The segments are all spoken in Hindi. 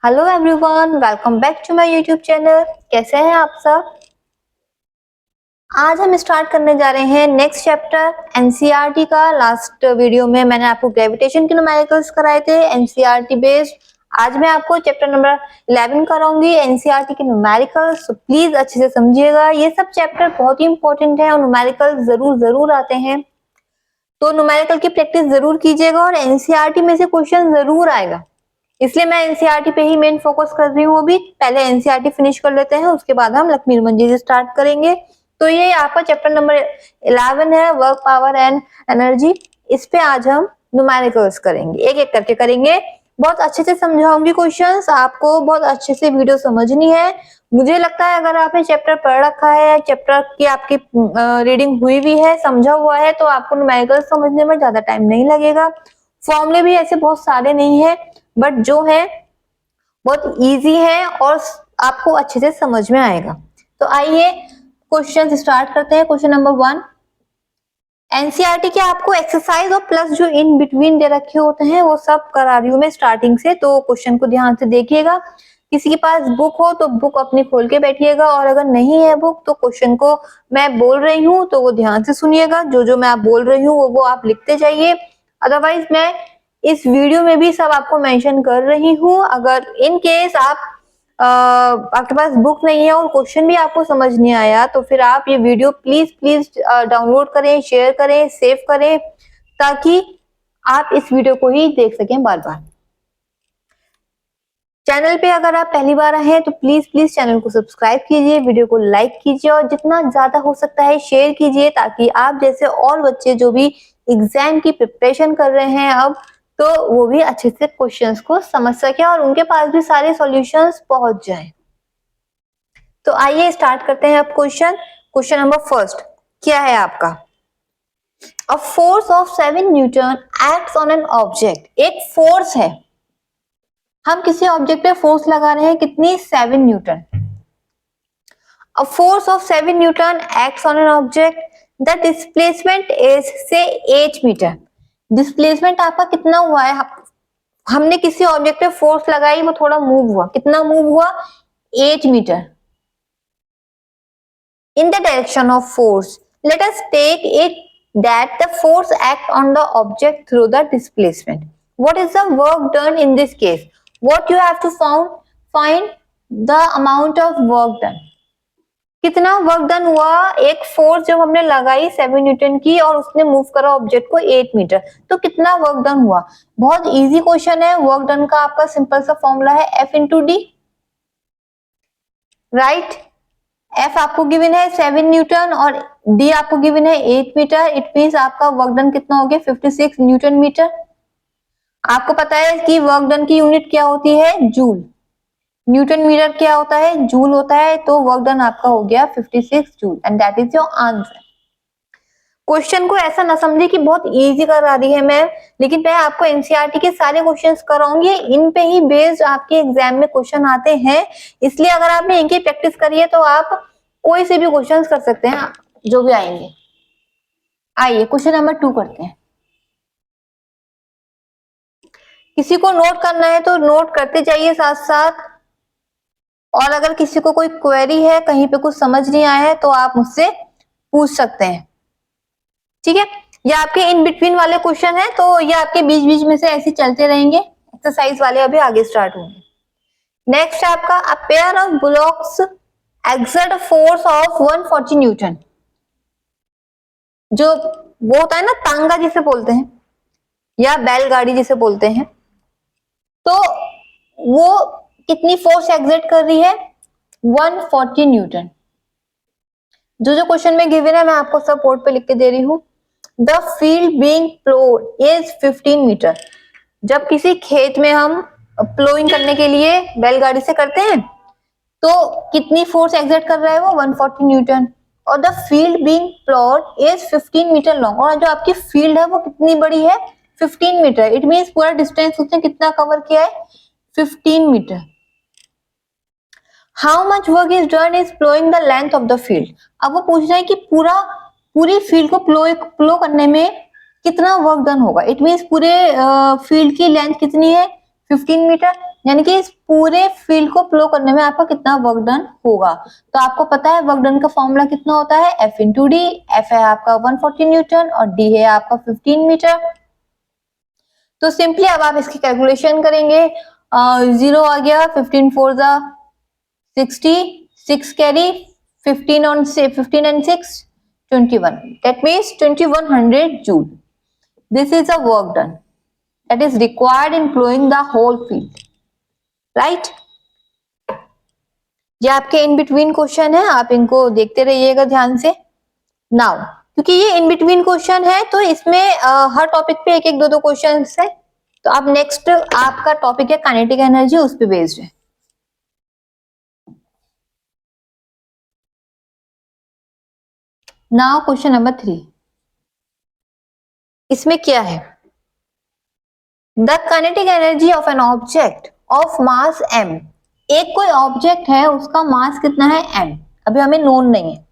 Hello everyone, welcome back to my YouTube channel. कैसे हैं आप सब? आज हम स्टार्ट करने जा रहे हैं नेक्स्ट चैप्टर एनसीईआरटी का। लास्ट वीडियो में मैंने आपको ग्रेविटेशन के न्यूमेरिकल्स कराए थे एनसीईआरटी बेस्ड। आज मैं आपको चैप्टर नंबर 11 कराऊंगी एनसीईआरटी के न्यूमेरिकल्स। प्लीज अच्छे से समझिएगा, ये सब चैप्टर बहुत ही इंपॉर्टेंट है और न्यूमेरिकल्स जरूर आते हैं, तो न्यूमेरिकल की प्रैक्टिस जरूर कीजिएगा और एनसीईआरटी में से क्वेश्चन जरूर आएगा, इसलिए मैं एनसीईआरटी पे ही मेन फोकस कर रही हूँ। अभी पहले एनसीईआरटी फिनिश कर लेते हैं, उसके बाद हम लक्ष्मी मंजी से स्टार्ट करेंगे। तो ये आपका चैप्टर नंबर 11 है, वर्क पावर एंड एनर्जी। इस पे आज हम न्यूमेरिकल्स करेंगे, एक एक करके करेंगे। बहुत अच्छे से समझाऊंगी क्वेश्चंस, आपको बहुत अच्छे से वीडियो समझनी है। मुझे लगता है अगर आपने चैप्टर पढ़ रखा है, चैप्टर की आपकी रीडिंग हुई भी है, समझा हुआ है, तो आपको न्यूमेरिकल्स समझने में ज्यादा टाइम नहीं लगेगा। फॉर्मूले भी ऐसे बहुत सारे नहीं है, बट जो है बहुत इजी है और आपको अच्छे से समझ में आएगा। तो आइए क्वेश्चन स्टार्ट करते हैं। क्वेश्चन नंबर 1, एनसीईआरटी के आपको एक्सरसाइज और प्लस जो इन बिटवीन दे रखे होते हैं वो सब करा रही हूँ मैं स्टार्टिंग से, तो क्वेश्चन को ध्यान से देखिएगा। किसी के पास बुक हो तो बुक अपनी खोल के बैठिएगा, और अगर नहीं है बुक तो क्वेश्चन को मैं बोल रही हूँ तो वो ध्यान से सुनिएगा। जो मैं आप बोल रही हूँ वो आप लिखते जाइए। अदरवाइज मैं इस वीडियो में भी सब आपको मेंशन कर रही हूँ। अगर इन केस आपके पास बुक नहीं है और क्वेश्चन भी आपको समझ नहीं आया तो फिर आप ये वीडियो प्लीज डाउनलोड करें, शेयर करें, सेव करें, ताकि आप इस वीडियो को ही देख सकें बार बार। चैनल पे अगर आप पहली बार आए हैं तो प्लीज चैनल को सब्सक्राइब कीजिए, वीडियो को लाइक कीजिए और जितना ज्यादा हो सकता है शेयर कीजिए, ताकि आप जैसे और बच्चे जो भी एग्जाम की प्रिपरेशन कर रहे हैं अब, तो वो भी अच्छे से क्वेश्चंस को समझ सके और उनके पास भी सारे सॉल्यूशंस पहुंच जाएं। तो आइए स्टार्ट करते हैं अब क्वेश्चन नंबर फर्स्ट क्या है आपका? A force of 7 Newton acts on an object. एक फोर्स है, हम किसी ऑब्जेक्ट पे फोर्स लगा रहे हैं, कितनी? 7 Newton. A force of 7 Newton acts on an object, the displacement is से 8 मीटर। डिस्प्लेसमेंट आपका कितना हुआ है? हमने किसी ऑब्जेक्ट पे फोर्स लगाई, वो थोड़ा मूव हुआ, कितना मूव हुआ? 8 metre in the direction of force. Let us take it that the force act on the object through the displacement. What is the work done in this case? What you have to find the amount of work done. कितना वर्क डन हुआ? एक फोर्स जब हमने लगाई 7 न्यूटन की और उसने मूव करा ऑब्जेक्ट को 8 मीटर, तो कितना वर्क डन हुआ? बहुत इजी क्वेश्चन है। वर्क डन का आपका सिंपल सा फॉर्मूला है F into D, right? F आपको गिवन है 7 न्यूटन और D आपको गिवन है 8 मीटर। इट मींस आपका वर्क डन कितना हो गया? 56 न्यूटन मीटर। आपको पता है कि वर्क डन की यूनिट क्या होती है? जूल। न्यूटन मीटर क्या होता है? जूल होता है। तो वर्क डन आपका हो गया 56 joule and that is your answer. Question को ऐसा ना समझे कि बहुत इजी करा रही है मैं, लेकिन मैं आपको एनसीईआरटी के सारे क्वेश्चंस कराऊंगी, इन पे ही बेस्ड आपके एग्जाम में क्वेश्चन आते हैं। इसलिए अगर आपने इनकी प्रैक्टिस करी है तो आप कोई से भी क्वेश्चंस कर सकते हैं जो भी आएंगे। आइए क्वेश्चन नंबर 2 करते हैं। किसी को नोट करना है तो नोट करते जाइए साथ साथ, और अगर किसी को कोई क्वेरी है, कहीं पे कुछ समझ नहीं आया है, तो आप मुझसे पूछ सकते हैं, ठीक है? ये आपके इन बिटवीन वाले क्वेश्चन है, तो ये आपके बीच बीच में से ऐसे चलते रहेंगे। एक्सरसाइज वाले अभी आगे स्टार्ट होंगे। नेक्स्ट आपका, a pair of blocks exert force of 140 Newton. जो वो होता है ना तांगा जिसे बोलते हैं, या बैलगाड़ी जिसे बोलते हैं, तो वो कितनी फोर्स एक्सर्ट कर रही है? 140 न्यूटन। जो क्वेश्चन में गिवन है मैं आपको सब बोर्ड पे लिख के दे रही हूँ। The field being ploughed is 15 metre. जब किसी खेत में हम प्लोइंग करने के लिए बैलगाड़ी से करते हैं तो कितनी फोर्स एक्सर्ट कर रहा है वो? 140 न्यूटन। और the field being ploughed is 15 metre long, और जो आपकी फील्ड है वो कितनी बड़ी है? 15 मीटर। इट मींस पूरा डिस्टेंस उसने कितना कवर किया है? 15 metre. How much work is done is ploughing the length of the field. अब वो पूछ रहा है कि पूरी फील्ड को प्लो करने में कितना वर्क डन होगा। इट मींस पूरे फील्ड की लेंथ कितनी है? 15 मीटर। यानी कि इस पूरे फील्ड को फ्लो करने में आपका कितना वर्क डन होगा। तो आपको पता है वर्क डन का फॉर्मूला कितना होता है, F इंटू डी। एफ है आपका 140 न्यूटन और डी है आपका 15 मीटर। तो सिंपली अब आप इसकी कैलकुलेशन करेंगे। 0 आ गया, 15 4 जा 60, 6 carry, 15 on 15 and 6 21, that means 2100 joule. This is a work done that is required in flowing the whole field, right? ये आपके इन बिटवीन क्वेश्चन है, आप इनको देखते रहिएगा ध्यान से। नाउ क्योंकि ये इन बिटवीन क्वेश्चन है तो इसमें हर टॉपिक पे एक एक दो दो क्वेश्चन है। तो अब नेक्स्ट आपका टॉपिक है काइनेटिक एनर्जी, उस पे बेस्ड है। नाउ क्वेश्चन नंबर 3, इसमें क्या है, the kinetic energy of an object of mass m। एक कोई ऑब्जेक्ट है उसका मास कितना है m, अभी हमें नोन नहीं है,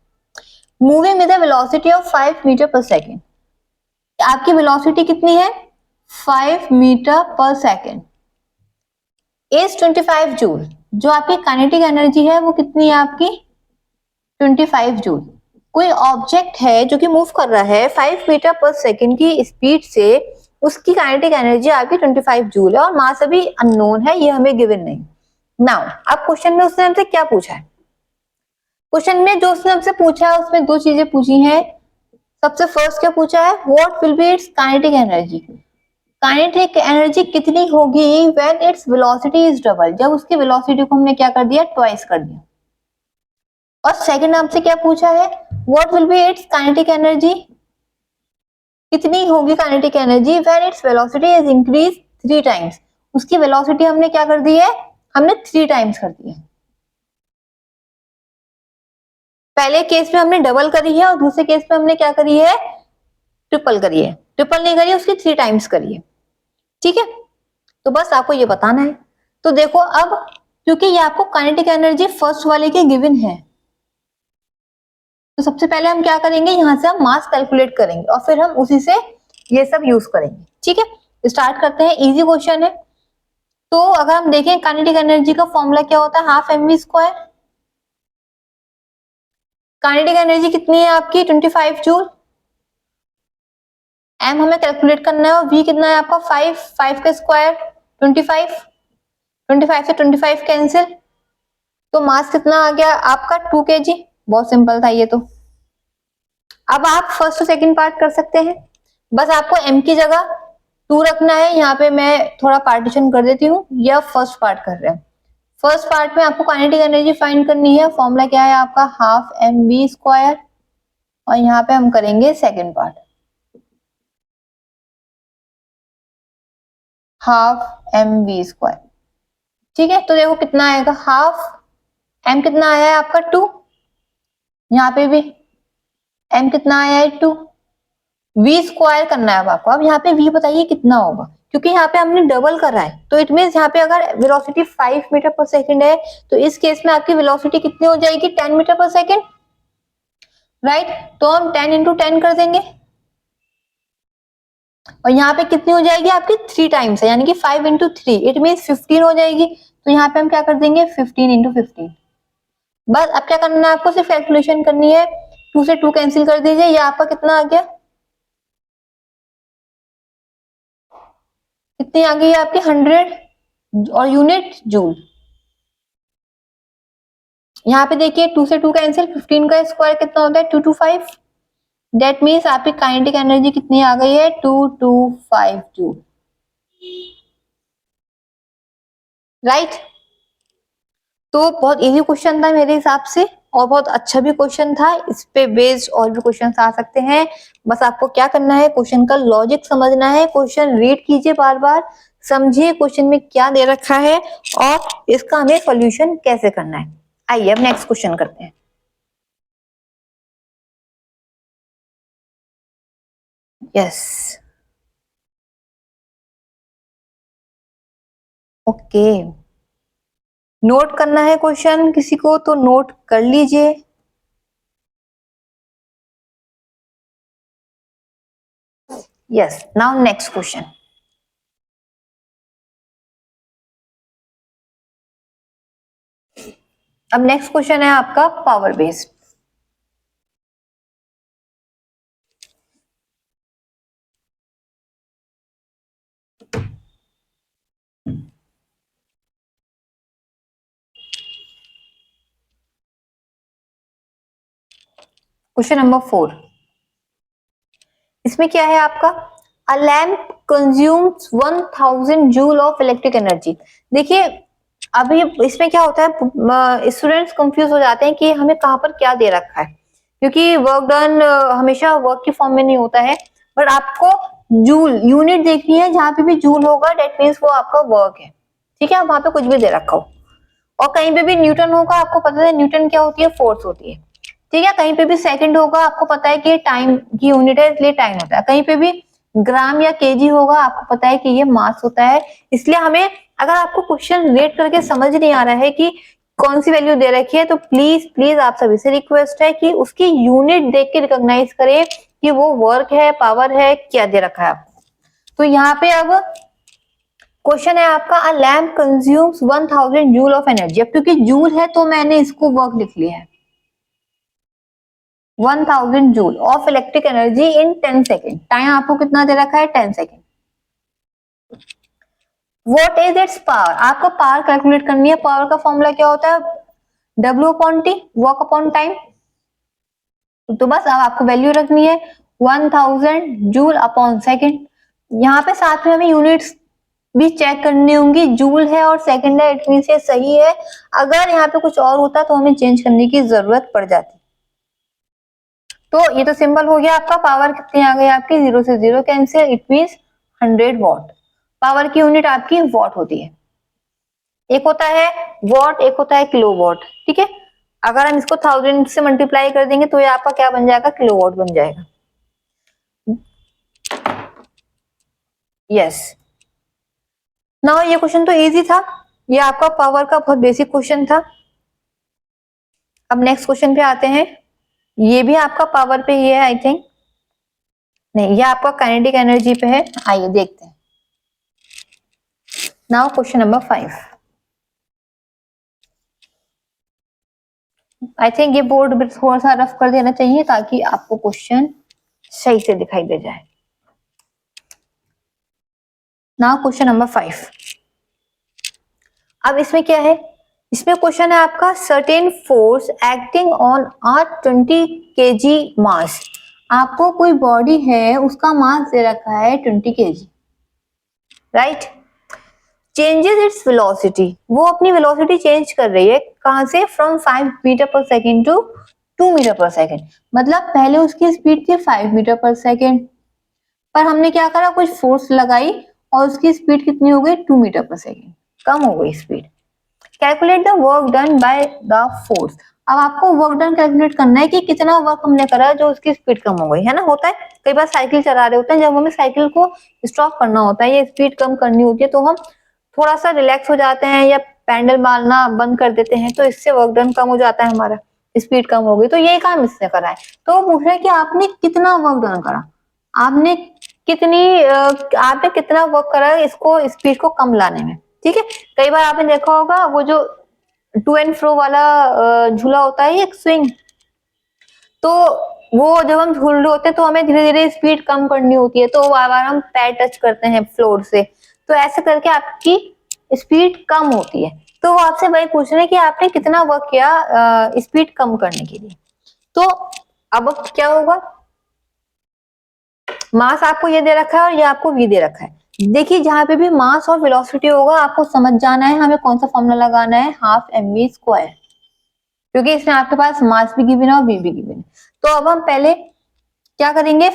moving with velocity of 5 metre per second. आपकी वेलोसिटी कितनी है 5 metre per second, is 25 joule. जो आपकी काइनेटिक एनर्जी है वो कितनी है आपकी 25 जूल। कोई ऑब्जेक्ट है जो कि मूव कर रहा है 5 मीटर पर सेकेंड की स्पीड से, उसकी काइनेटिक एनर्जी आपकी 25 जूल है और मास अभी अननोन है, ये हमें गिवन नहीं। नाउ अब क्वेश्चन में उसने हमसे क्या पूछा है, क्वेश्चन में जो उसने हमसे पूछा है उसमें दो चीजें पूछी हैं। सबसे फर्स्ट क्या पूछा है, what will be it's kinetic energy. Kinetic energy कितनी होगी when its velocity is double, जब उसकी वेलोसिटी को हमने क्या कर दिया ट्वाइस कर दिया। और सेकंड हमसे क्या पूछा है, what will be it's kinetic energy, कितनी होगी kinetic energy when its velocity is increase 3 times. उसकी वेलोसिटी हमने क्या कर दी है, हमने 3 टाइम्स कर दी है। पहले केस में हमने डबल करी है और दूसरे केस में हमने क्या करी है ट्रिपल करी है, ट्रिपल नहीं करी है उसकी 3 टाइम्स करी है। ठीक है, तो बस आपको ये बताना है। तो देखो अब क्योंकि ये आपको काइनेटिक एनर्जी फर्स्ट वाले के गिवन है, तो सबसे पहले हम क्या करेंगे, यहां से हम मास कैलकुलेट करेंगे और फिर हम उसी से ये सब यूज करेंगे। ठीक है, स्टार्ट करते हैं, इजी क्वेश्चन है। तो अगर हम देखें काइनेटिक एनर्जी का फॉर्मूला क्या होता है, half mv square. Kinetic energy कितनी है आपकी 25 जूल, m हमें कैलकुलेट करना है और v कितना है आपका 5 का स्क्वायर 25, 25 से 25 कैंसिल, तो मास कितना आ गया आपका 2 kg। बहुत सिंपल था ये तो। अब आप फर्स्ट और सेकंड पार्ट कर सकते हैं, बस आपको m की जगह 2 रखना है। यहाँ पे मैं थोड़ा पार्टीशन कर देती हूँ, या फर्स्ट पार्ट कर रहे हैं। फर्स्ट पार्ट में आपको काइनेटिक एनर्जी फाइंड करनी है, फॉर्मूला क्या है आपका हाफ mv स्क्वायर, और यहाँ पे हम करेंगे second part half mv square. ठीक है, तो देखो कितना आएगा, हाफ m कितना आया है आपका 2, यहाँ पे भी m कितना आया है 2, v स्क्वायर करना है अब आपको। अब यहाँ पे v बताइए कितना होगा, क्योंकि यहाँ पे हमने डबल करा है, तो इट मीन यहाँ पे अगर वेलोसिटी 5 मीटर पर सेकंड है तो इस केस में आपकी वेलोसिटी कितनी हो जाएगी 10 मीटर पर सेकंड, राइट। तो हम 10 इंटू 10 कर देंगे और यहाँ पे कितनी हो जाएगी आपकी 3 टाइम्स है, यानी कि 5 इंटू 3 इट मीन 15 हो जाएगी। तो यहाँ पे हम क्या कर देंगे 15 इंटू 15। बस अब क्या करना है आपको, सिर्फ कैलकुलेशन करनी है, 2 से 2 कैंसिल कर दीजिए, ये आपका कितना आ गया, कितनी आ गई आपकी 100 और यूनिट जूल। यहाँ पे देखिए 2 से 2 कैंसिल, 15 का स्क्वायर कितना होता है 225, दैट मीन्स आपकी काइनेटिक एनर्जी कितनी आ गई है 225 जूल, राइट। तो बहुत इजी क्वेश्चन था मेरे हिसाब से और बहुत अच्छा भी क्वेश्चन था, इस पे बेस्ड और भी क्वेश्चन आ सकते हैं। बस आपको क्या करना है, क्वेश्चन का लॉजिक समझना है, क्वेश्चन रीड कीजिए, बार बार समझिए क्वेश्चन में क्या दे रखा है और इसका हमें सॉल्यूशन कैसे करना है। आइए अब नेक्स्ट क्वेश्चन करते हैं। यस, ओके, नोट करना है क्वेश्चन किसी को तो नोट कर लीजिए। Yes, now next question. अब नेक्स्ट क्वेश्चन है आपका पावर बेस्ड। क्वेश्चन नंबर 4, इसमें क्या है आपका, अ lamp consumes 1000 joule of electric energy. देखिए अभी इसमें क्या होता है, स्टूडेंट्स कंफ्यूज हो जाते हैं कि हमें कहाँ पर क्या दे रखा है, क्योंकि वर्क डन हमेशा वर्क की फॉर्म में नहीं होता है, बट आपको जूल यूनिट देखनी है, जहां पे भी जूल होगा डेट मीन्स वो आपका वर्क है, ठीक है। वहां पे कुछ भी दे रखा हो, और कहीं पे भी न्यूटन होगा, आपको पता है न्यूटन क्या होती है, फोर्स होती है, ठीक है। कहीं पे भी सेकंड होगा, आपको पता है कि टाइम की यूनिट है इसलिए टाइम होता है। कहीं पे भी ग्राम या केजी होगा, आपको पता है कि ये मास होता है। इसलिए हमें, अगर आपको क्वेश्चन रेट करके समझ नहीं आ रहा है कि कौन सी वैल्यू दे रखी है, तो प्लीज प्लीज आप सभी से रिक्वेस्ट है कि उसकी यूनिट देख के रिकॉग्नाइज करें कि वो वर्क है, पावर है, क्या दे रखा है आपको। तो यहाँ पे अब क्वेश्चन है आपका, अ lamp consumes 1000 joule of energy. अब क्योंकि जूल है तो मैंने इसको वर्क लिख लिया है, 1000 joule of electric energy in 10 second. Time आपको कितना दे रखा है, 10 second. What is it's power, आपको पावर कैलकुलेट करनी है। पावर का फॉर्मूला क्या होता है, W upon T, work upon time. तो बस अब आपको वैल्यू रखनी है 1000 जूल अपॉन सेकेंड। यहाँ पे साथ में हमें यूनिट्स भी चेक करनी होंगी, जूल है और सेकंड है, इट मींस ये सही है। अगर यहाँ पे कुछ और होता तो हमें चेंज करने की जरूरत पड़ जाती। तो ये तो सिंबल हो गया आपका, पावर कितनी आ गई आपकी, 0 से 0 cancel, it means 100 what. Power की यूनिट आपकी वॉट होती है, एक होता है वॉट, एक होता है किलो वॉट, ठीक है। अगर हम इसको 1000 से मल्टीप्लाई कर देंगे तो ये आपका क्या बन जाएगा, किलो वॉट बन जाएगा। यस, नाउ ये क्वेश्चन तो इजी था, ये आपका पावर का बहुत बेसिक क्वेश्चन था। अब नेक्स्ट क्वेश्चन पे आते हैं, ये भी आपका पावर पे ही है आई थिंक, नहीं ये आपका काइनेटिक एनर्जी पे है। आइए देखते हैं। Now question number 5, I think ये बोर्ड थोड़ा सा रफ कर देना चाहिए ताकि आपको क्वेश्चन सही से दिखाई दे जाए। नाउ क्वेश्चन नंबर 5, अब इसमें क्या है, इसमें क्वेश्चन है आपका, certain force acting on a 20 kg मास। आपको कोई बॉडी है, उसका मास दे रखा है 20 kg, right. Changes its velocity, वो अपनी वेलोसिटी चेंज कर रही है, कहां से, from 5 metre per second to 2 metre per second. मतलब पहले उसकी स्पीड थी 5 मीटर पर सेकेंड, पर हमने क्या करा, कुछ फोर्स लगाई और उसकी स्पीड कितनी हो गई, 2 मीटर पर सेकेंड, कम हो गई speed. Calculate the work done by the force. अब आपको वर्क डन कैलकुलेट करना है कि कितना वर्क हमने करा जो उसकी स्पीड कम हो गई है ना। होता है कई बार साइकिल चला रहे होते हैं, जब हमें साइकिल को स्टॉप करना होता है या स्पीड कम करनी होती है तो हम थोड़ा सा रिलैक्स हो जाते हैं या पैडल मारना बंद कर देते हैं, तो इससे वर्क डन कम हो जाता है, हमारा स्पीड कम हो गई। तो यही काम इसने करा है। तो वो पूछ रहे हैं कि आपने कितना वर्क डन करा, आपने आपने कितना वर्क करा इसको स्पीड को कम लाने में, ठीक है। कई बार आपने देखा होगा वो जो टू एंड फ्रो वाला झूला होता है, एक स्विंग, तो वो जब हम झूल रहे होते हैं तो हमें धीरे धीरे स्पीड कम करनी होती है, तो बार बार हम पैर टच करते हैं फ्लोर से, तो ऐसे करके आपकी स्पीड कम होती है। तो वो आपसे वही पूछ रहे हैं कि आपने कितना वर्क किया स्पीड कम करने के लिए। तो अब क्या होगा, मास आपको ये दे रखा है और ये आपको v दे रखा है। देखिए जहां पे भी मास और वेलोसिटी होगा आपको समझ जाना है हमें कौन सा फॉर्मूला लगाना है, हाफ mv स्क्वायर, क्योंकि इसमें आपके पास मास भी गिवन है और v भी गिवन है। तो अब हम पहले क्या करेंगे,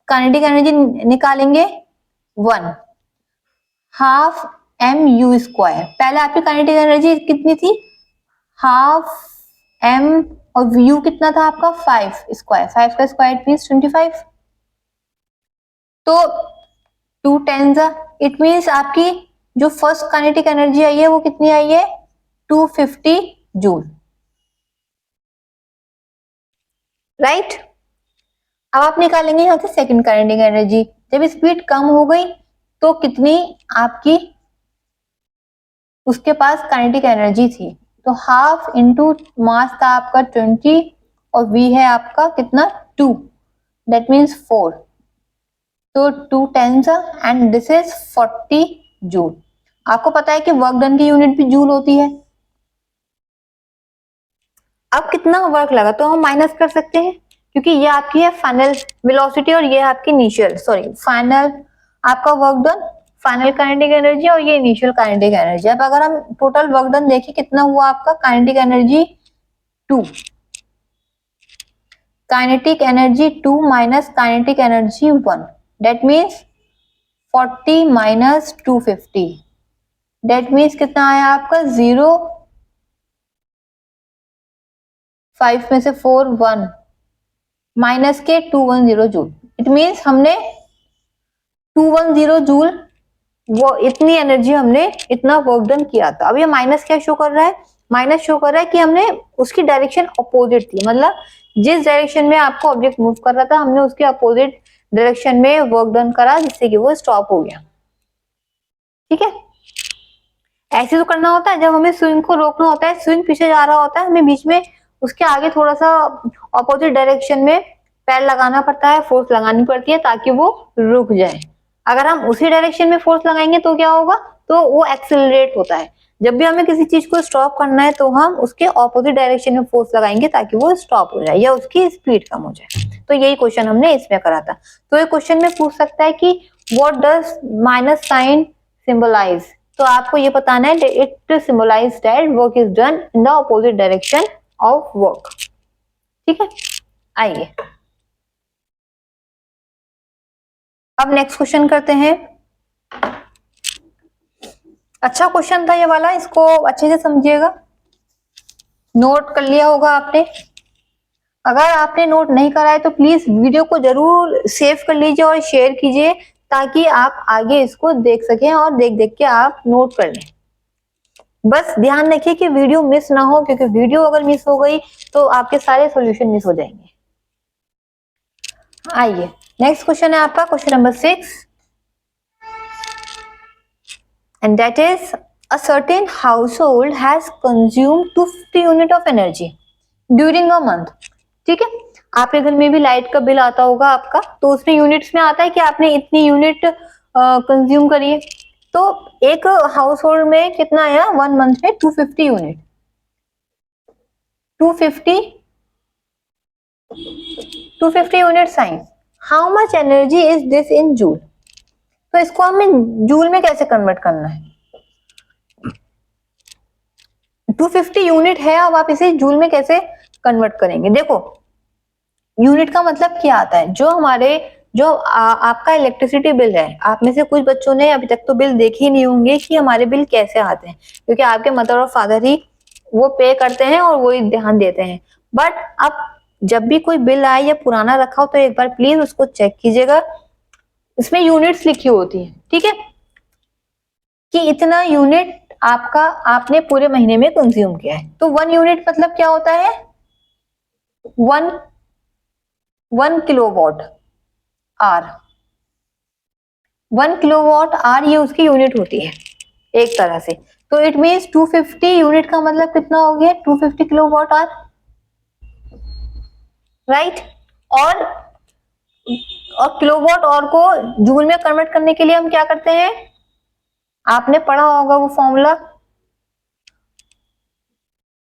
काइनेटिक एनर्जी निकालेंगे, 1 हाफ एम यू स्क्वायर। पहले आपकी काइनेटिक एनर्जी कितनी थी, हाफ एम, और यू कितना था आपका 5 स्क्वायर, 5 का स्क्वायर मींस 25। तो 2 टेन इट मींस आपकी जो फर्स्ट काइनेटिक एनर्जी आई है वो कितनी आई है, 250 जूल, राइट। अब आप निकालेंगे यहाँ से सेकंड काइनेटिक एनर्जी, जब स्पीड कम हो गई तो कितनी आपकी उसके पास काइनेटिक एनर्जी थी, तो हाफ इंटू मास था आपका 20 और v है आपका कितना 2, दैट मीन्स 4, तो 2 10s and this is 40 joule. आपको पता है कि वर्क डन की यूनिट भी जूल होती है। अब कितना वर्क लगा तो हम माइनस कर सकते हैं, क्योंकि ये आपकी है फाइनल वेलोसिटी और ये आपकी इनिशियल फाइनल आपका work done, final kinetic energy और ये इनिशियल काइनेटिक एनर्जी। अब अगर हम टोटल वर्क डन देखें कितना हुआ आपका, kinetic energy 2, kinetic energy 2 minus kinetic energy 1, that means 40 minus 250, that means कितना आया आपका 0, 5 में से 4 1 माइनस के 210 जूल। इट मीन्स हमने 210 जूल वो इतनी एनर्जी हमने इतना वर्क डन किया था। अब ये माइनस क्या शो कर रहा है, माइनस शो कर रहा है कि हमने उसकी डायरेक्शन अपोजिट थी, मतलब जिस डायरेक्शन में आपको ऑब्जेक्ट मूव कर रहा था हमने उसके अपोजिट डायरेक्शन में वर्क डन करा, जिससे कि वो स्टॉप हो गया। ठीक है, ऐसे तो करना होता है जब हमें स्विंग को रोकना होता है, स्विंग पीछे जा रहा होता है, हमें बीच में उसके आगे थोड़ा सा ऑपोजिट डायरेक्शन में पैर लगाना पड़ता है, फोर्स लगानी पड़ती है ताकि वो रुक जाए। अगर हम उसी डायरेक्शन में फोर्स लगाएंगे तो क्या होगा, तो वो एक्सेलरेट होता है। जब भी हमें किसी चीज को स्टॉप करना है तो हम उसके ऑपोजिट डायरेक्शन में फोर्स लगाएंगे ताकि वो स्टॉप हो जाए या उसकी स्पीड कम हो जाए। तो यही क्वेश्चन हमने इसमें करा था। तो ये क्वेश्चन में पूछ सकता है कि what does minus sign symbolize, तो आपको ये बताना है it symbolize that work is done in the opposite direction of work. ठीक है, आइए अब नेक्स्ट क्वेश्चन करते हैं। अच्छा क्वेश्चन था ये वाला, इसको अच्छे से समझिएगा, नोट कर लिया होगा आपने। अगर आपने नोट नहीं करा है तो प्लीज वीडियो को जरूर सेव कर लीजिए और शेयर कीजिए ताकि आप आगे इसको देख सकें और देख देख के आप नोट कर लें। बस ध्यान रखिए कि वीडियो मिस ना हो, क्योंकि वीडियो अगर मिस हो गई तो आपके सारे सॉल्यूशन मिस हो जाएंगे। आइए नेक्स्ट क्वेश्चन है आपका question number 6 and that is a certain household has consumed 250 unit of energy during a month। ठीक है, आपके घर में भी लाइट का बिल आता होगा आपका, तो उसमें यूनिट्स में आता है कि आपने इतनी यूनिट कंज्यूम करी है। तो एक हाउस होल्ड में कितना आया, 1 मंथ में 250 unit, 250 units I. How much energy is this in joule, तो इसको हमें जूल में कैसे कन्वर्ट करना है। 250 यूनिट है, अब आप इसे जूल में कैसे कन्वर्ट करेंगे। देखो यूनिट का मतलब क्या आता है, जो हमारे आपका इलेक्ट्रिसिटी बिल है, आप में से कुछ बच्चों ने अभी तक तो बिल देखे ही नहीं होंगे कि हमारे बिल कैसे आते हैं, क्योंकि आपके मदर और फादर ही वो पे करते हैं और वो ही ध्यान देते हैं। बट अब जब भी कोई बिल आए या पुराना रखा हो तो एक बार प्लीज उसको चेक कीजिएगा, इसमें यूनिट्स लिखी होती है। ठीक है, कि इतना यूनिट आपका आपने पूरे महीने में कंज्यूम किया है। तो 1 यूनिट मतलब क्या होता है, 1 किलोवाट आर, 1 किलोवाट आर ये उसकी यूनिट होती है एक तरह से। तो इट मीन्स 250 यूनिट का मतलब कितना हो गया, 250 किलोवाट आर, राइट। और किलोवाट आवर को जूल में कन्वर्ट करने के लिए हम क्या करते हैं, आपने पढ़ा होगा वो फॉर्मूला।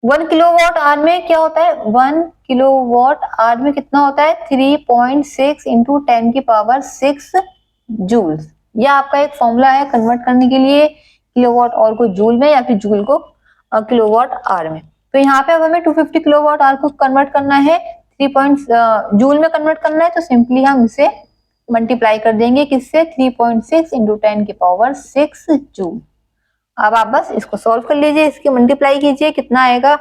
1 किलोवाट आवर में क्या होता है, 1 किलोवाट आवर में कितना होता है, 3.6 इंटू 10 की पावर 6 जूल्स। यह आपका एक फॉर्मूला है कन्वर्ट करने के लिए किलोवाट आवर को जूल में या फिर जूल को किलोवाट आवर में। तो यहाँ पे अब हमें 250 किलोवाट आवर को कन्वर्ट करना है, 3 जूल में कन्वर्ट करना है, तो सिंपली हम इसे मल्टीप्लाई कर देंगे किससे, 3.6 इंटू 10 की पावर 6 जूल। अब आप बस इसको सॉल्व कर लीजिए, इसकी मल्टीप्लाई कीजिए, कितना आएगा।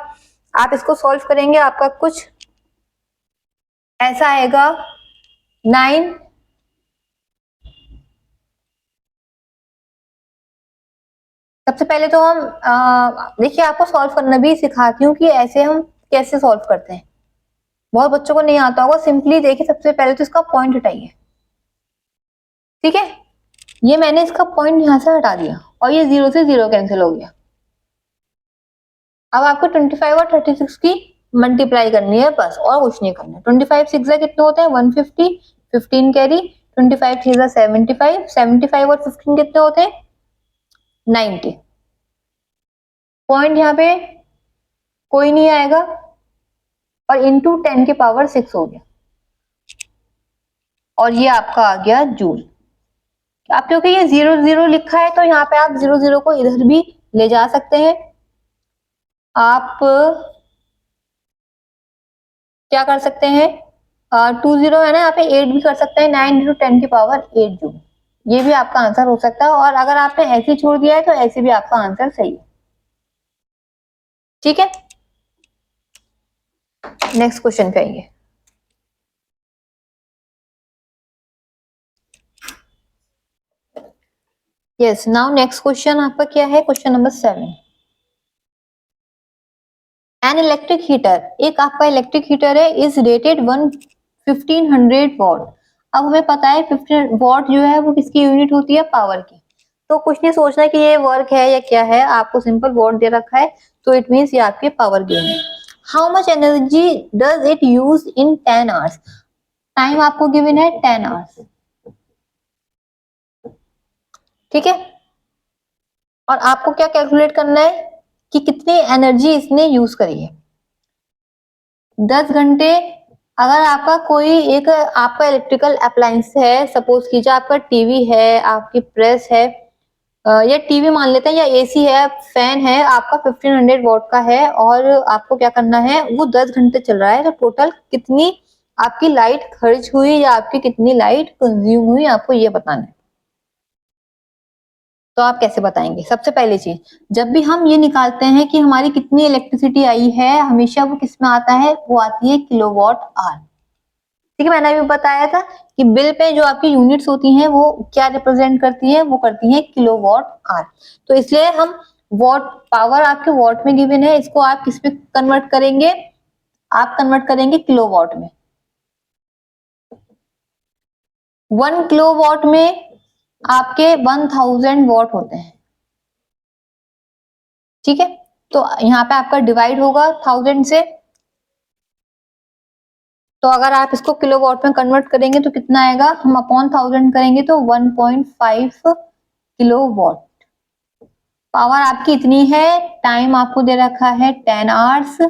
आप इसको सॉल्व करेंगे आपका कुछ ऐसा आएगा 9, सबसे पहले तो हम देखिए आपको सॉल्व करना भी सिखाती हूँ कि ऐसे हम कैसे सॉल्व करते हैं, बहुत बच्चों को नहीं आता होगा। सिंपली देखिए सबसे पहले तो इसका पॉइंट हटाइए, ठीक है, ये मैंने इसका पॉइंट यहां से हटा दिया और ये 0 से 0 कैंसिल हो गया। अब आपको 25 और 36 की मल्टीप्लाई करनी है बस, और कुछ नहीं करना है। 25 6 कितने होते हैं 150, 15 कैरी, 25 3 75, 75 और 15 कितने होते हैं 90। पॉइंट यहाँ पे कोई नहीं आएगा, और इंटू 10 की पावर 6 हो गया, और ये आपका आ गया जूल। आप क्योंकि ये 0 0 लिखा है तो यहाँ पे आप 0 0 को इधर भी ले जा सकते हैं। आप क्या कर सकते हैं 2 0 है ना, यहाँ पे 8 भी कर सकते हैं, 9 इंटू 10 की पावर 8 जूल, ये भी आपका आंसर हो सकता है। और अगर आपने ऐसे छोड़ दिया है तो ऐसे भी आपका आंसर सही है। ठीक है, नेक्स्ट क्वेश्चन पे आइए। यस, नाउ नेक्स्ट क्वेश्चन आपका क्या है, question number 7। An electric heater, एक आपका इलेक्ट्रिक हीटर है, इज रेटेड 1500 वॉट। अब हमें पता है 15 वॉट जो है वो किसकी यूनिट होती है, पावर की। तो कुछ नहीं सोचना कि ये वर्क है या क्या है, आपको सिंपल वॉट दे रखा है, तो इट मीन्स ये आपके पावर की unit. How much energy does it use in 10 hours. Time आपको गिवन है 10 आवर्स, ठीक है। और आपको क्या कैलकुलेट करना है कि कितनी एनर्जी इसने यूज करी है। 10 घंटे, अगर आपका कोई एक आपका इलेक्ट्रिकल अप्लायंस है, सपोज कीजिए आपका टीवी है, आपकी प्रेस है, या टीवी मान लेते हैं, या एसी है, फैन है, आपका 1500 वॉट का है, और आपको क्या करना है, वो 10 घंटे चल रहा है, तो टोटल कितनी आपकी लाइट खर्च हुई या आपकी कितनी लाइट कंज्यूम हुई, आपको ये बताना है। तो आप कैसे बताएंगे, सबसे पहली चीज, जब भी हम ये निकालते हैं कि हमारी कितनी इलेक्ट्रिसिटी आई है, हमेशा वो किस में आता है, वो आती है किलोवाट आवर। ठीक है, मैंने अभी बताया था कि बिल पे जो आपकी यूनिट्स होती हैं वो क्या रिप्रेजेंट करती है, वो करती है किलोवाट आवर। तो इसलिए हम वॉट, पावर आपके वॉट में गिवन है, इसको आप किस में कन्वर्ट करेंगे, आप कन्वर्ट करेंगे किलोवाट में। 1 किलोवाट में आपके 1000 वॉट होते हैं, ठीक है। तो यहाँ पे आपका डिवाइड होगा 1000 से, तो अगर आप इसको किलोवाट में कन्वर्ट करेंगे तो कितना आएगा, हम अपॉन 1000 करेंगे तो 1.5 किलोवाट। पावर आपकी इतनी है, टाइम आपको दे रखा है 10 आवर्स।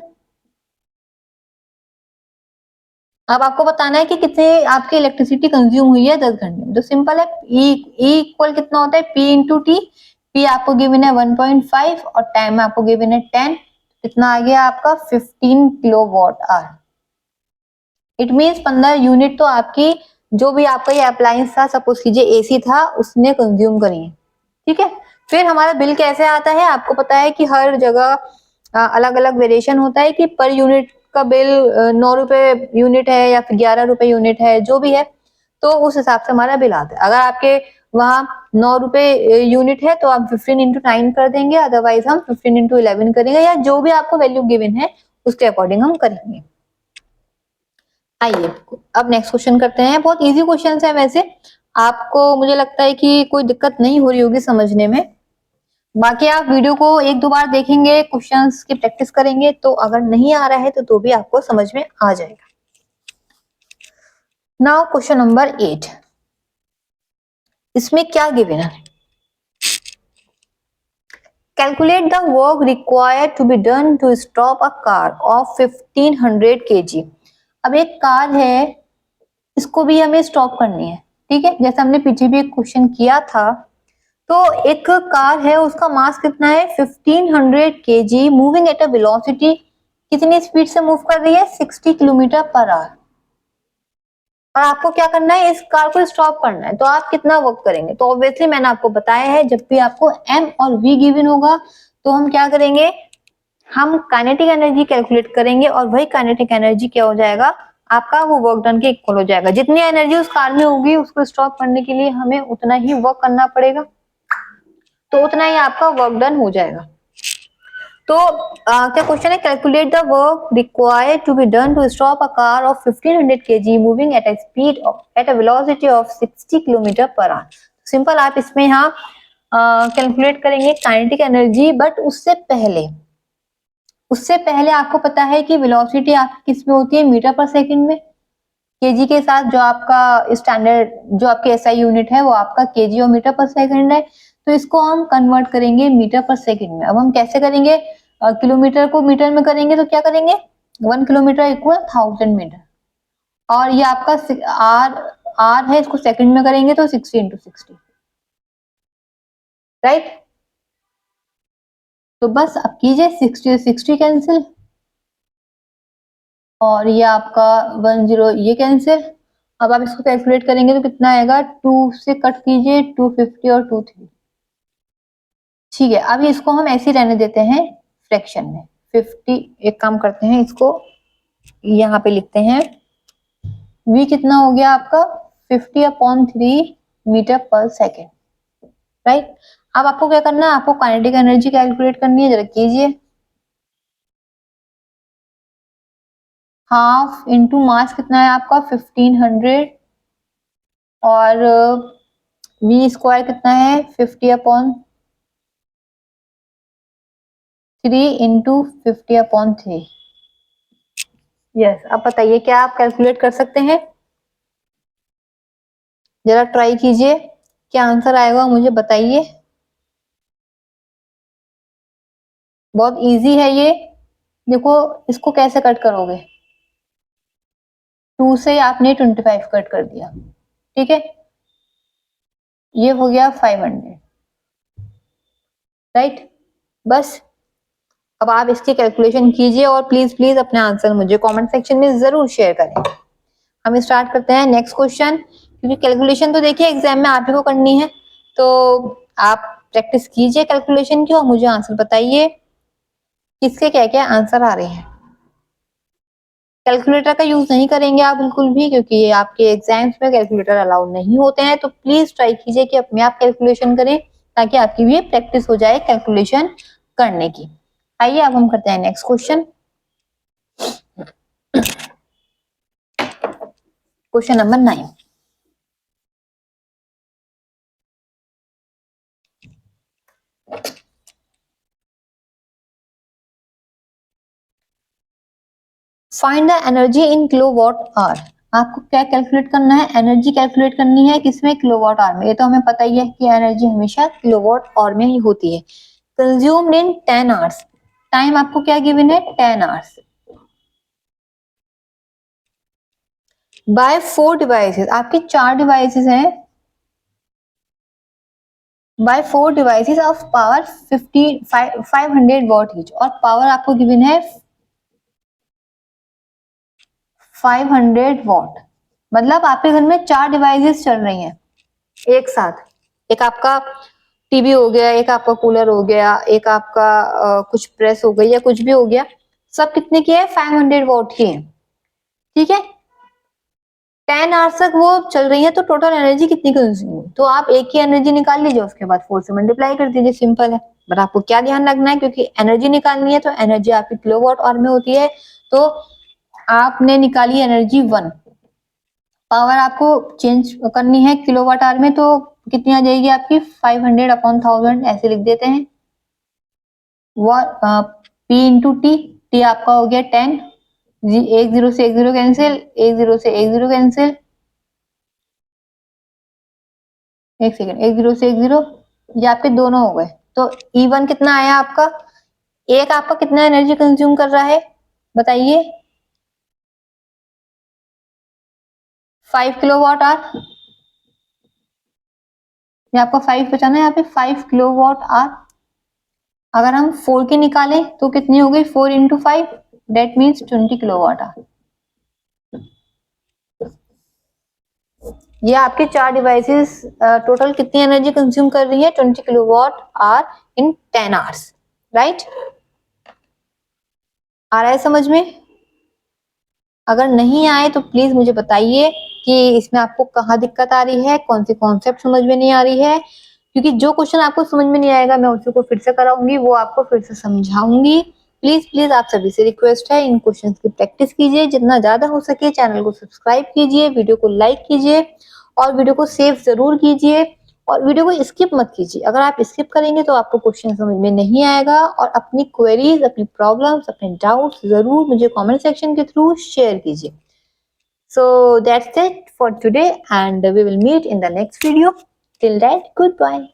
अब आपको बताना है कि कितने आपकी इलेक्ट्रिसिटी कंज्यूम हुई है 10 घंटे में। तो सिंपल है, ई इक्वल कितना होता है, पी इंटू टी। पी आपको गिवन है 1.5 और टाइम आपको गिवन है 10, कितना आ गया आपका 15 kilowatt hour. It means 15 unit तो आपकी जो भी आपका ये अप्लायंस था, सपोज कीजिए एसी था, उसने कंज्यूम करी है, ठीक है। फिर हमारा बिल कैसे आता है, आपको पता है कि हर जगह अलग अलग वेरिएशन होता है कि पर यूनिट का बिल 9 रुपए यूनिट है या फिर 11 रुपए यूनिट है, जो भी है, तो उस हिसाब से हमारा बिल आता है। अगर आपके वहां 9 रुपए यूनिट है तो आप 15 इंटू 9 कर देंगे, अदरवाइज हम 15 इंटू 11 करेंगे, या जो भी आपको वैल्यू गिवन है उसके अकॉर्डिंग हम करेंगे। आइए अब नेक्स्ट क्वेश्चन करते हैं, बहुत इजी क्वेश्चन है वैसे, आपको मुझे लगता है कि कोई दिक्कत नहीं हो रही होगी समझने में। बाकी आप वीडियो को 1-2 बार देखेंगे, क्वेश्चंस की प्रैक्टिस करेंगे, तो अगर नहीं आ रहा है तो भी आपको समझ में आ जाएगा। नाउ क्वेश्चन नंबर 8, इसमें क्या गिवन है, calculate the work required to be done to stop a car of 1500 kg। अब एक कार है, इसको भी हमें स्टॉप करनी है, ठीक है, जैसे हमने पीछे भी एक क्वेश्चन किया था। तो एक कार है, उसका मास कितना है 1500 kg, moving at a velocity, कितनी स्पीड से मूव कर रही है 60 किलोमीटर पर आवर। और आपको क्या करना है, इस कार को स्टॉप करना है, तो आप कितना वर्क करेंगे। तो ऑब्वियसली मैंने आपको बताया है, जब भी आपको एम और वी गिवन होगा तो हम क्या करेंगे, हम काइनेटिक एनर्जी कैलकुलेट करेंगे, और वही काइनेटिक एनर्जी क्या हो जाएगा, आपका वो वर्क डन के इक्वल हो जाएगा। जितनी एनर्जी उस कार में होगी, उसको स्टॉप करने के लिए हमें उतना ही वर्क करना पड़ेगा, तो उतना ही आपका वर्क डन हो जाएगा। तो क्या क्वेश्चन है, calculate the work required to be done to stop a car of 1500 kg moving at a speed at a velocity of 60 kilometre per hour. Simple आप इसमें यहाँ कैलकुलेट करेंगे काइनेटिक एनर्जी, बट उससे पहले उससे पहले आपको पता है कि वेलोसिटी आपकी किस में होती है, मीटर पर सेकंड में। केजी के साथ जो आपका स्टैंडर्ड, जो आपकी एसआई यूनिट है वो आपका केजी और मीटर पर सेकंड है, तो इसको हम कन्वर्ट करेंगे मीटर पर सेकंड में। अब हम कैसे करेंगे, किलोमीटर को मीटर में करेंगे तो क्या करेंगे, 1 किलोमीटर इक्वल 1000 मीटर, और ये आपका आर है, इसको सेकंड में करेंगे तो 60 इंटू 60, राइट। तो बस अब कीजिए 60 60 कैंसिल, और ये आपका 10 ये कैंसिल। अब आप इसको कैलकुलेट करेंगे तो कितना आएगा, 2 से कट कीजिए, 250 और 2 3, ठीक है। अब इसको हम ऐसे रहने देते हैं फ्रैक्शन में 50। एक काम करते हैं, इसको यहाँ पे लिखते हैं, v कितना हो गया आपका 50/3 मीटर पर सेकेंड, राइट। अब आपको क्या करना है, आपको काइनेटिक एनर्जी कैलकुलेट करनी है, जरा कीजिए। हाफ इंटू मास कितना है आपका 1500, और v स्क्वायर कितना है 50/3 इंटू 50/3। यस, अब बताइए क्या आप कैलकुलेट कर सकते हैं, जरा ट्राई कीजिए, क्या आंसर आएगा मुझे बताइए। बहुत इजी है ये, देखो इसको कैसे कट करोगे, 2 से आपने 25 कट कर दिया, ठीक है, ये हो गया 500, राइट। बस अब आप इसकी कैलकुलेशन कीजिए और प्लीज प्लीज अपने आंसर मुझे कमेंट सेक्शन में जरूर शेयर करें। हम स्टार्ट करते हैं नेक्स्ट क्वेश्चन, क्योंकि कैलकुलेशन तो देखिए एग्जाम में आप ही को करनी है, तो आप प्रैक्टिस कीजिए कैलकुलेशन की और मुझे आंसर बताइए किसके क्या क्या आंसर आ रहे हैं। कैलकुलेटर का यूज नहीं करेंगे आप बिल्कुल भी, क्योंकि ये आपके एग्जाम्स में कैलकुलेटर अलाउड नहीं होते हैं, तो प्लीज ट्राई कीजिए कि अपने आप कैलकुलेशन करें, ताकि आपकी भी प्रैक्टिस हो जाए कैलकुलेशन करने की। आइए अब हम करते हैं next question, question number 9। Find the energy in kilowatt hour. आपको क्या कैलकुलेट करना है, एनर्जी कैलकुलेट करनी है किसमें, किलोवाट आवर में। ये तो हमें पता ही है कि एनर्जी हमेशा किलोवाट आवर में ही होती है। कंज्यूम्ड इन 10 आवर्स, टाइम आपको क्या गिवन है 10 आवर्स, बाय 4 डिवाइसेस, आपके 4 डिवाइसेस हैं, by 4 devices of power 500 watt each, और पावर आपको गिवन है 500 वॉट। मतलब आपके घर में 4 डिवाइसेस चल रही हैं एक साथ, एक आपका टीवी हो गया, एक आपका कूलर हो गया, एक आपका कुछ प्रेस हो गई या कुछ भी हो गया, सब कितने की है 500 वॉट की है, ठीक है। 10 आवर्स तक वो चल रही है, तो टोटल एनर्जी कितनी कंज्यूम हुई, तो आप एक ही एनर्जी निकाल लीजिए, उसके बाद 4 से मल्टीप्लाई कर दीजिए, सिंपल है। बट आपको क्या ध्यान रखना है, क्योंकि एनर्जी निकालनी है तो एनर्जी आपकी किलोवाट आवर में होती है, तो आपने निकाली एनर्जी 1, पावर आपको चेंज करनी है किलोवाट आवर में, तो कितनी आ जाएगी आपकी 500/1000, ऐसे लिख देते हैं। पी इंटू टी, टी आपका हो गया 10, एक 0 से 1 0 कैंसिल, एक 0 से 1 0 कैंसिल, एक सेकेंड, 1 0 से 1 0, ये आपके दोनों हो गए, तो E1 कितना आया आपका, एक आपका कितना एनर्जी कंज्यूम कर रहा है बताइए, 5 किलोवाट आवर, ये आपका 5 बचाना है यहाँ पे, 5 किलोवाट आवर। अगर हम 4 की निकालें तो कितनी हो गई, 4 into 5, that means 20 kilowatt hour. ये आपके 4 डिवाइसेस टोटल कितनी एनर्जी कंज्यूम कर रही है, 20 किलोवाट आवर इन 10 आवर्स, राइट। आ रहा है समझ में, अगर नहीं आए तो प्लीज मुझे बताइए कि इसमें आपको कहाँ दिक्कत आ रही है, कौन सी कॉन्सेप्ट समझ में नहीं आ रही है, क्योंकि जो क्वेश्चन आपको समझ में नहीं आएगा मैं उसी को फिर से कराऊंगी, वो आपको फिर से समझाऊंगी। प्लीज प्लीज आप सभी से रिक्वेस्ट है, इन क्वेश्चंस की प्रैक्टिस कीजिए, जितना ज्यादा हो सके चैनल को सब्सक्राइब कीजिए, वीडियो को लाइक कीजिए और वीडियो को सेव जरूर कीजिए, और वीडियो को स्किप मत कीजिए। अगर आप स्किप करेंगे तो आपको क्वेश्चन समझ में नहीं आएगा। और अपनी क्वेरीज, अपनी प्रॉब्लम्स, अपने डाउट्स जरूर मुझे कमेंट सेक्शन के थ्रू शेयर कीजिए। So that's it for today and we will meet in the next video. Till that, goodbye.